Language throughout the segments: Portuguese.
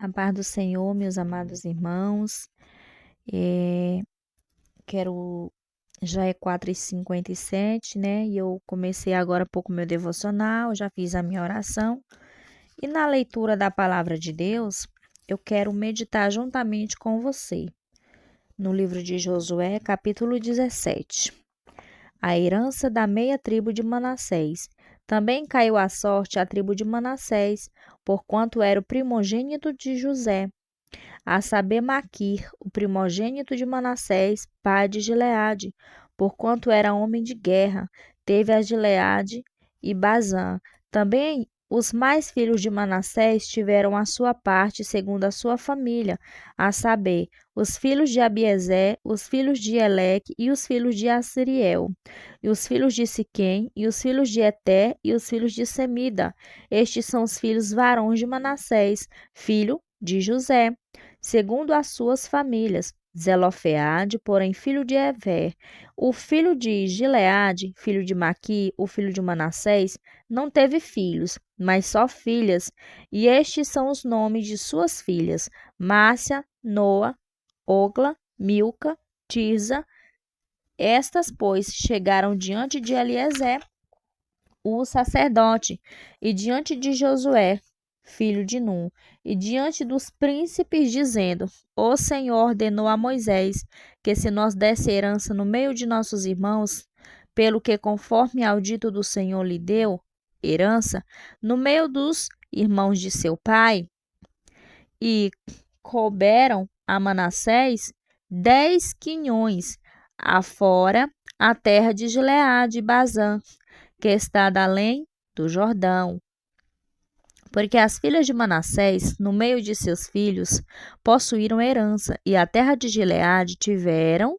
A paz do Senhor, meus amados irmãos. É, quero. Já é 4h57, né? E eu comecei agora há pouco meu devocional, já fiz a minha oração. E na leitura da palavra de Deus, eu quero meditar juntamente com você. No livro de Josué, capítulo 17. A herança da meia tribo de Manassés. Também caiu a sorte à tribo de Manassés, porquanto era o primogênito de José, a saber Maquir, o primogênito de Manassés, pai de Gileade, porquanto era homem de guerra, teve a Gileade e Bazã. Também os mais filhos de Manassés tiveram a sua parte segundo a sua família, a saber, os filhos de Abiezer, os filhos de Eleque e os filhos de Assiriel, e os filhos de Siquém, e os filhos de Eter, e os filhos de Semida. Estes são os filhos varões de Manassés, filho de José, segundo as suas famílias. Zelofeade, porém, filho de Ever, o filho de Gileade, filho de Maqui, o filho de Manassés, não teve filhos, mas só filhas, e estes são os nomes de suas filhas: Márcia, Noa, Ogla, Milca, Tirza. Estas, pois, chegaram diante de Eliezer, o sacerdote, e diante de Josué, filho de Num, e diante dos príncipes, dizendo: O Senhor ordenou a Moisés que se nós desse herança no meio de nossos irmãos, pelo que conforme ao dito do Senhor lhe deu herança, no meio dos irmãos de seu pai, e couberam a Manassés 10 quinhões, afora a terra de Gileade e Bazã, que está além do Jordão. Porque as filhas de Manassés, no meio de seus filhos, possuíram herança, e a terra de Gileade tiveram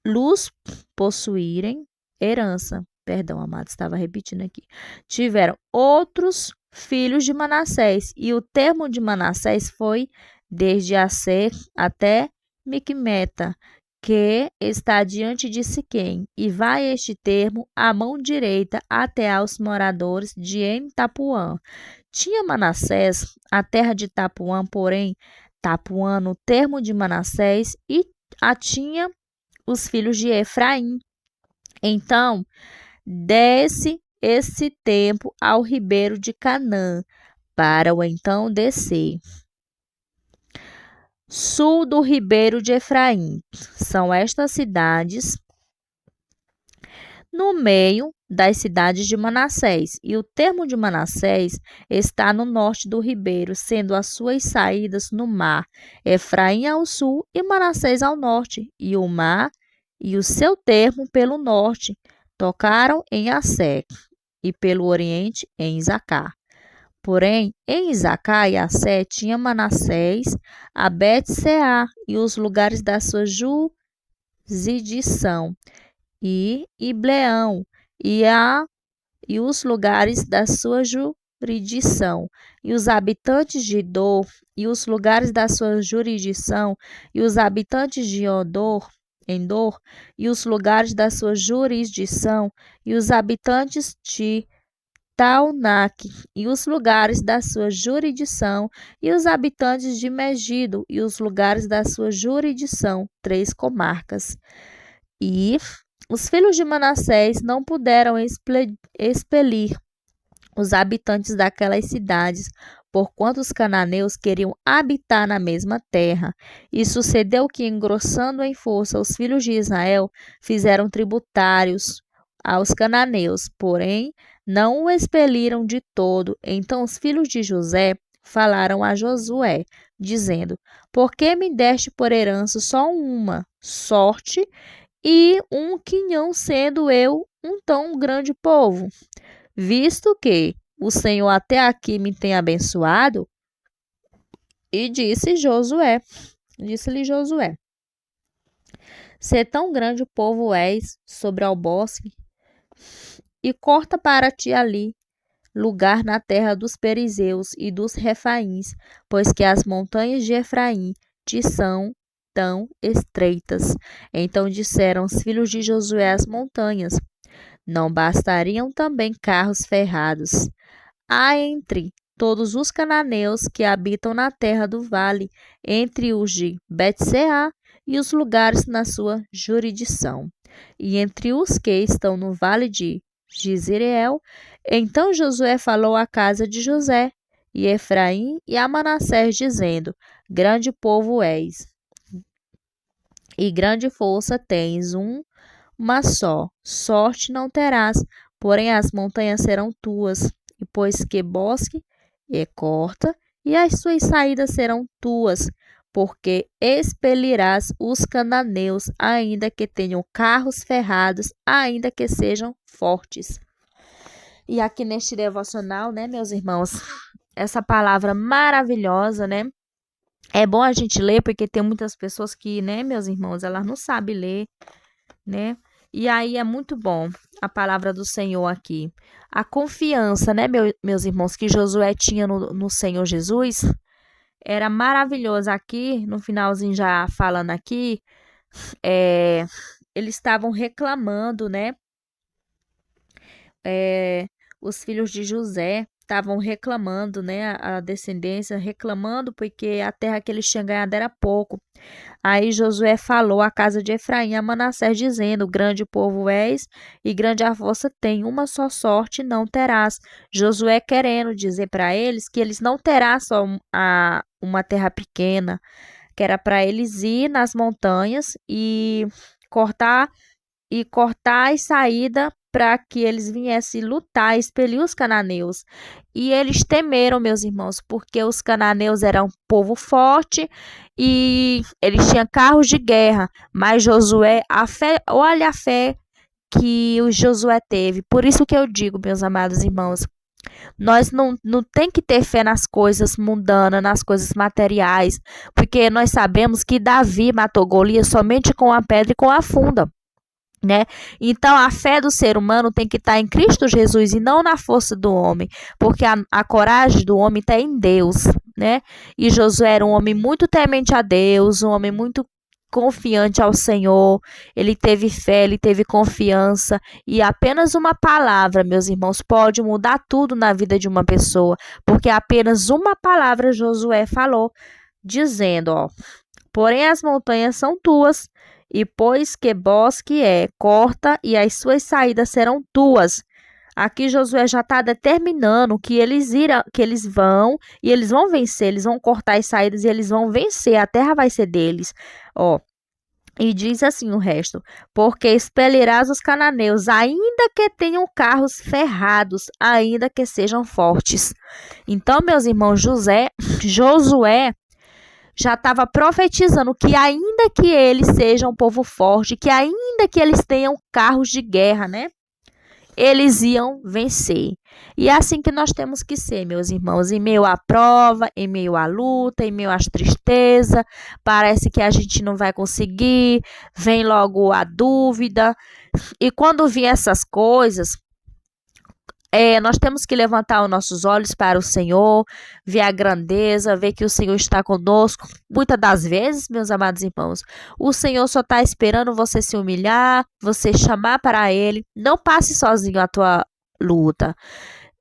luz possuírem herança. Perdão, amado, estava repetindo aqui. Tiveram outros filhos de Manassés, e o termo de Manassés foi desde Aser até Micmeta, que está diante de Siquém, e vai este termo à mão direita até aos moradores de Tapuã. Tinha Manassés a terra de Tapuã, porém, Tapuã no termo de Manassés, e a tinha os filhos de Efraim. Então, desce esse tempo ao ribeiro de Canaã, para o então descer. Sul do ribeiro de Efraim. São estas cidades no meio das cidades de Manassés, e o termo de Manassés está no norte do ribeiro, sendo as suas saídas no mar, Efraim ao sul e Manassés ao norte, e o mar e o seu termo pelo norte tocaram em Assé, e pelo oriente em Isacar. Porém, em Isacar e Assé tinha Manassés a Bet-seá e os lugares da sua jurisdição, e Ibleão e os lugares da sua jurisdição, e os habitantes de Dor e os lugares da sua jurisdição, e os habitantes de Endor e os lugares da sua jurisdição, e os habitantes de Taunac e os lugares da sua jurisdição, e os habitantes de Megido e os lugares da sua jurisdição, 3 comarcas. E os filhos de Manassés não puderam expelir os habitantes daquelas cidades, porquanto os cananeus queriam habitar na mesma terra. E sucedeu que, engrossando em força, os filhos de Israel fizeram tributários aos cananeus, porém não o expeliram de todo. Então os filhos de José falaram a Josué, dizendo: Por que me deste por herança só uma sorte e um quinhão, sendo eu um tão grande povo? Visto que o Senhor até aqui me tem abençoado. E disse-lhe Josué: Se tão grande povo és sobre o bosque, e corta para ti ali lugar na terra dos perizeus e dos refaíns, pois que as montanhas de Efraim te são tão estreitas. Então disseram os filhos de Josué às montanhas: Não bastariam também carros ferrados? Há entre todos os cananeus que habitam na terra do vale, entre os de Bet-seá e os lugares na sua jurisdição, e entre os que estão no vale de Jezreel. Então Josué falou à casa de José, e Efraim e a Manassés, dizendo: Grande povo és, e grande força tens, uma só sorte não terás, porém as montanhas serão tuas, e pois que bosque é corta, e as suas saídas serão tuas, porque expelirás os cananeus, ainda que tenham carros ferrados, ainda que sejam fortes. E aqui neste devocional, né, meus irmãos, essa palavra maravilhosa, né? É bom a gente ler, porque tem muitas pessoas que, né, meus irmãos, elas não sabem ler, né? E aí é muito bom a palavra do Senhor aqui. A confiança, né, meus irmãos, que Josué tinha no Senhor Jesus, era maravilhosa. Aqui, no finalzinho já falando aqui, eles estavam reclamando, né? Os filhos de José estavam reclamando, né? A descendência reclamando porque a terra que eles tinham ganhado era pouco. Aí Josué falou à casa de Efraim a Manassés, dizendo: Grande povo és, e grande a força tem, uma só sorte não terás. Josué querendo dizer para eles que eles não terão só uma terra pequena, que era para eles ir nas montanhas e cortar as saídas para que eles viessem lutar, expelir os cananeus. E eles temeram, meus irmãos, porque os cananeus eram um povo forte e eles tinham carros de guerra. Mas Josué, olha a fé que o Josué teve. Por isso que eu digo, meus amados irmãos, nós não tem que ter fé nas coisas mundanas, nas coisas materiais, porque nós sabemos que Davi matou Golias somente com a pedra e com a funda, né? Então a fé do ser humano tem que estar em Cristo Jesus e não na força do homem, porque a coragem do homem está em Deus, né? E Josué era um homem muito temente a Deus, um homem muito confiante ao Senhor. Ele teve fé, ele teve confiança, e apenas uma palavra, meus irmãos, pode mudar tudo na vida de uma pessoa, porque apenas uma palavra Josué falou, dizendo, ó: Porém as montanhas são tuas, e pois que bosque é, corta, e as suas saídas serão tuas. Aqui Josué já está determinando que eles vão vencer, eles vão cortar as saídas e eles vão vencer, a terra vai ser deles. Ó, e diz assim o resto: porque expelirás os cananeus, ainda que tenham carros ferrados, ainda que sejam fortes. Então, meus irmãos, Josué já estava profetizando que ainda que eles sejam um povo forte, que ainda que eles tenham carros de guerra, né? Eles iam vencer. E é assim que nós temos que ser, meus irmãos, em meio à prova, em meio à luta, em meio às tristezas, parece que a gente não vai conseguir, vem logo a dúvida. E quando vêm essas coisas, nós temos que levantar os nossos olhos para o Senhor, ver a grandeza, ver que o Senhor está conosco. Muitas das vezes, meus amados irmãos, o Senhor só está esperando você se humilhar, você chamar para Ele. Não passe sozinho a tua luta.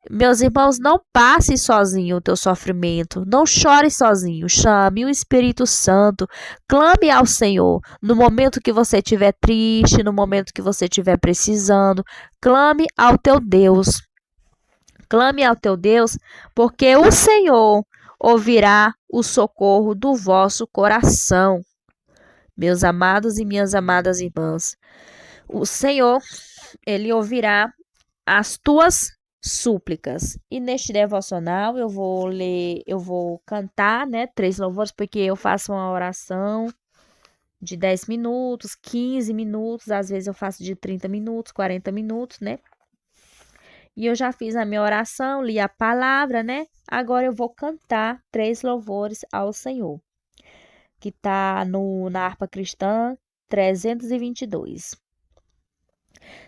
Meus irmãos, não passe sozinho o teu sofrimento. Não chore sozinho. Chame o Espírito Santo. Clame ao Senhor. No momento que você estiver triste, no momento que você estiver precisando, clame ao teu Deus. Clame ao teu Deus, porque o Senhor ouvirá o socorro do vosso coração. Meus amados e minhas amadas irmãs, o Senhor, Ele ouvirá as tuas súplicas. E neste devocional eu vou cantar, né, 3 louvores, porque eu faço uma oração de 10 minutos, 15 minutos, às vezes eu faço de 30 minutos, 40 minutos, né? E eu já fiz a minha oração, li a palavra, né? Agora eu vou cantar 3 louvores ao Senhor, que está na harpa cristã 322.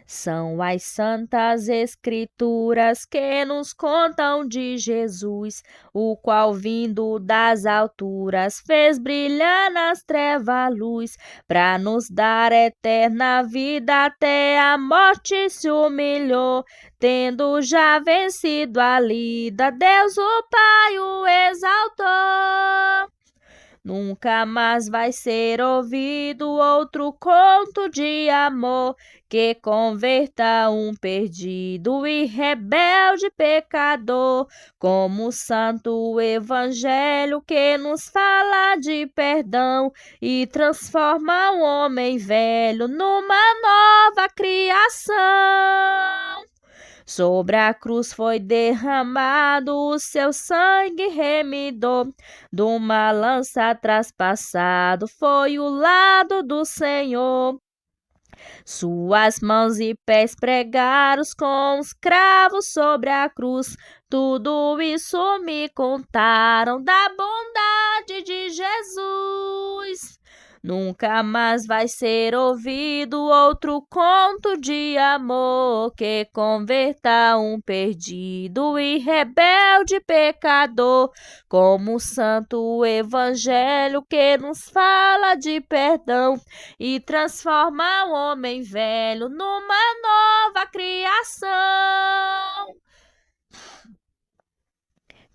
São as santas escrituras que nos contam de Jesus, o qual vindo das alturas fez brilhar nas trevas a luz, para nos dar eterna vida, até a morte se humilhou, tendo já vencido a lida, Deus o Pai o exaltou. Nunca mais vai ser ouvido outro conto de amor que converta um perdido e rebelde pecador, como o santo evangelho que nos fala de perdão e transforma um homem velho numa nova criação. Sobre a cruz foi derramado o seu sangue remidor, de uma lança traspassado foi o lado do Senhor. Suas mãos e pés pregados com os cravos sobre a cruz, tudo isso me contaram da bondade de Jesus. Nunca mais vai ser ouvido outro conto de amor que converta um perdido e rebelde pecador, como o santo evangelho que nos fala de perdão e transforma o homem velho numa nova criação.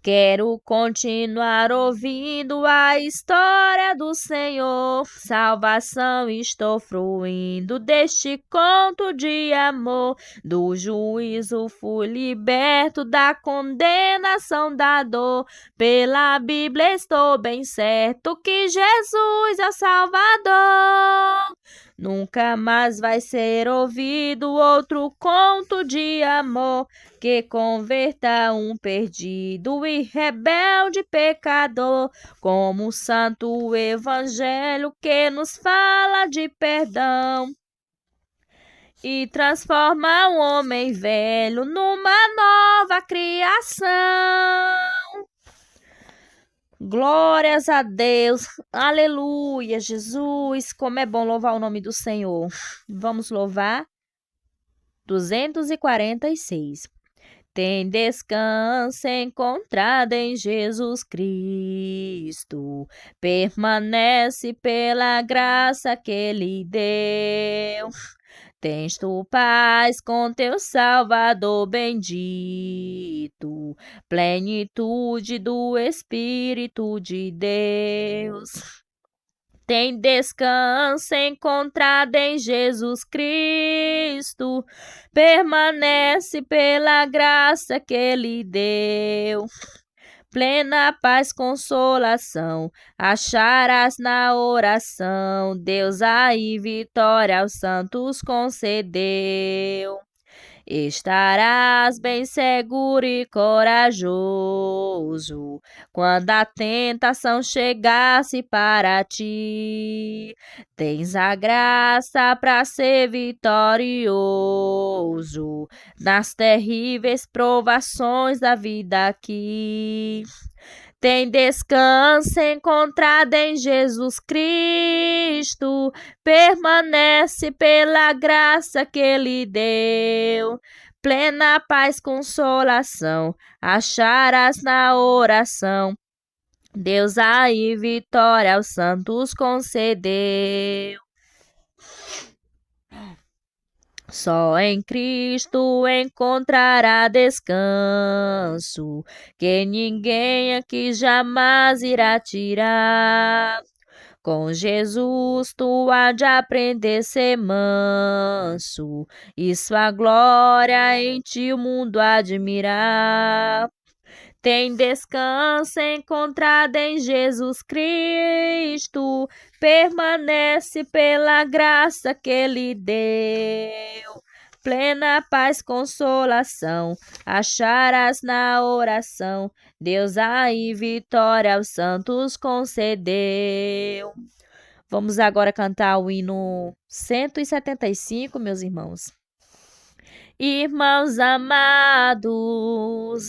Quero continuar ouvindo a história do Senhor. Salvação estou fruindo deste conto de amor. Do juízo fui liberto, da condenação da dor. Pela Bíblia estou bem certo que Jesus é o Salvador. Nunca mais vai ser ouvido outro conto de amor que converta um perdido e rebelde pecador, como o santo evangelho que nos fala de perdão e transforma um homem velho numa nova criação. Glórias a Deus, aleluia, Jesus, como é bom louvar o nome do Senhor. Vamos louvar 246. Tem descanso encontrado em Jesus Cristo, permanece pela graça que Ele deu. Tens tu paz com teu Salvador bendito, plenitude do Espírito de Deus. Tem descanso encontrado em Jesus Cristo, permanece pela graça que Ele deu. Plena paz, consolação, acharás na oração, Deus aí vitória aos santos concedeu. Estarás bem seguro e corajoso quando a tentação chegasse para ti. Tens a graça para ser vitorioso nas terríveis provações da vida aqui. Tem descanso encontrado em Jesus Cristo, permanece pela graça que Ele deu. Plena paz, consolação, acharás na oração, Deus aí vitória aos santos concedeu. Só em Cristo encontrará descanso, que ninguém aqui jamais irá tirar. Com Jesus tu há de aprender a ser manso, e sua glória em ti o mundo admirar. Tem descanso encontrado em Jesus Cristo, permanece pela graça que Ele deu. Plena paz, consolação, acharás na oração, Deus aí vitória aos santos concedeu. Vamos agora cantar o hino 175, meus irmãos. Irmãos amados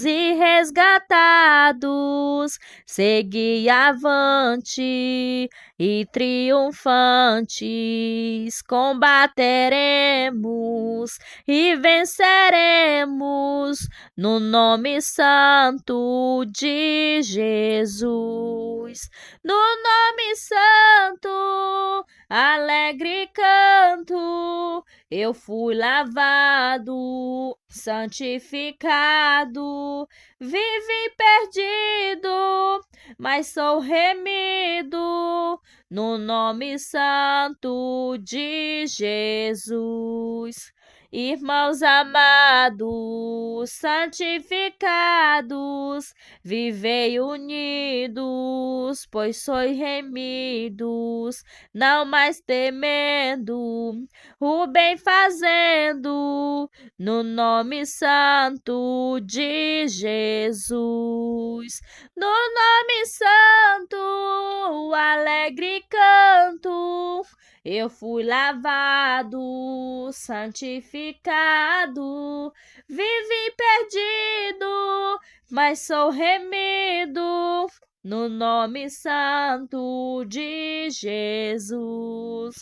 e resgatados, segui avante e triunfantes, combateremos e venceremos no nome santo de Jesus. No nome santo, alegre canto, eu fui lavado, santificado, vivi perdido, mas sou remido no nome santo de Jesus. Irmãos amados, santificados, vivei unidos, pois sois remidos, não mais temendo, o bem fazendo, no nome santo de Jesus. No nome santo, o alegre canto, eu fui lavado, santificado, vivi perdido, mas sou remido no nome santo de Jesus.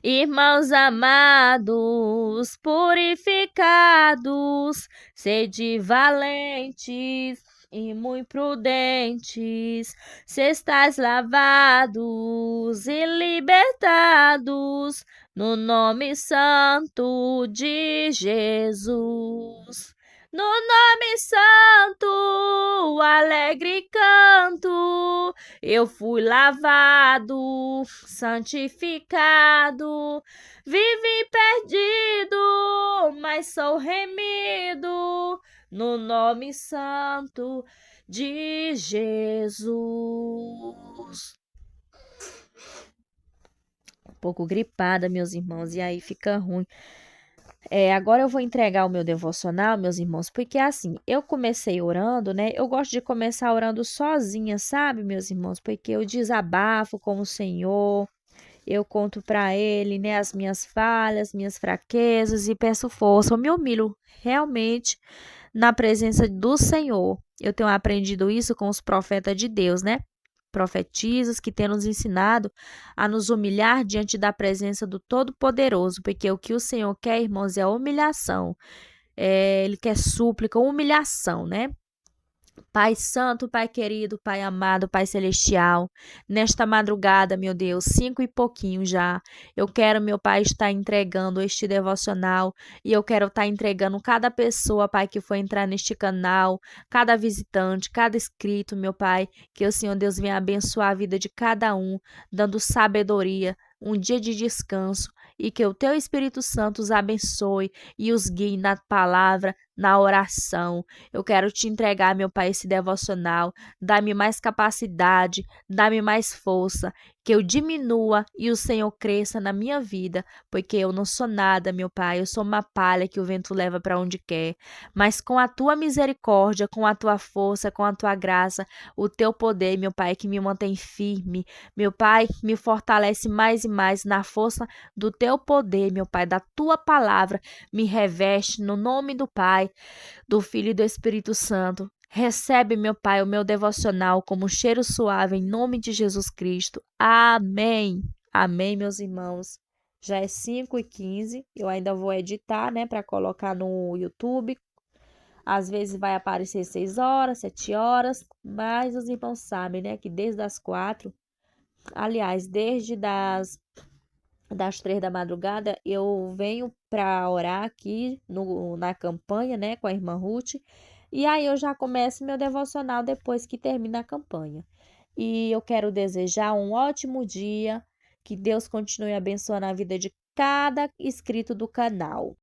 Irmãos amados, purificados, sede valentes e muito prudentes, se estáis lavados e libertados no nome santo de Jesus. No nome santo, alegre canto, eu fui lavado, santificado, vivi perdido, mas sou remido no nome santo de Jesus. Um pouco gripada, meus irmãos, e aí fica ruim. Agora eu vou entregar o meu devocional, meus irmãos, porque assim, eu comecei orando, né? Eu gosto de começar orando sozinha, sabe, meus irmãos? Porque eu desabafo com o Senhor, eu conto para Ele, né, as minhas falhas, minhas fraquezas e peço força. Eu me humilho realmente na presença do Senhor. Eu tenho aprendido isso com os profetas de Deus, né? Profetisas que têm nos ensinado a nos humilhar diante da presença do Todo-Poderoso, porque o que o Senhor quer, irmãos, é humilhação. Ele quer súplica, humilhação, né? Pai Santo, Pai querido, Pai amado, Pai celestial, nesta madrugada, meu Deus, 5 e pouquinho já, eu quero, meu Pai, estar entregando este devocional e eu quero estar entregando cada pessoa, Pai, que for entrar neste canal, cada visitante, cada inscrito, meu Pai, que o Senhor Deus venha abençoar a vida de cada um, dando sabedoria, um dia de descanso e que o Teu Espírito Santo os abençoe e os guie na palavra, na oração. Eu quero te entregar, meu Pai, esse devocional. Dá-me mais capacidade, dá-me mais força, que eu diminua e o Senhor cresça na minha vida, porque eu não sou nada, meu Pai, eu sou uma palha que o vento leva para onde quer. Mas com a tua misericórdia, com a tua força, com a tua graça, o teu poder, meu Pai, que me mantém firme. Meu Pai, me fortalece mais e mais na força do teu poder, meu Pai, da tua palavra. Me reveste no nome do Pai, do Filho e do Espírito Santo. Recebe, meu Pai, o meu devocional como um cheiro suave em nome de Jesus Cristo. Amém. Amém, meus irmãos. Já é 5h15. Eu ainda vou editar, né, para colocar no YouTube. Às vezes vai aparecer 6 horas, 7 horas, mas os irmãos sabem, né, que desde as 4, aliás, desde das 3 da madrugada, eu venho para orar aqui na campanha, né, com a irmã Ruth. E aí eu já começo meu devocional depois que termina a campanha. E eu quero desejar um ótimo dia, que Deus continue abençoando a vida de cada inscrito do canal.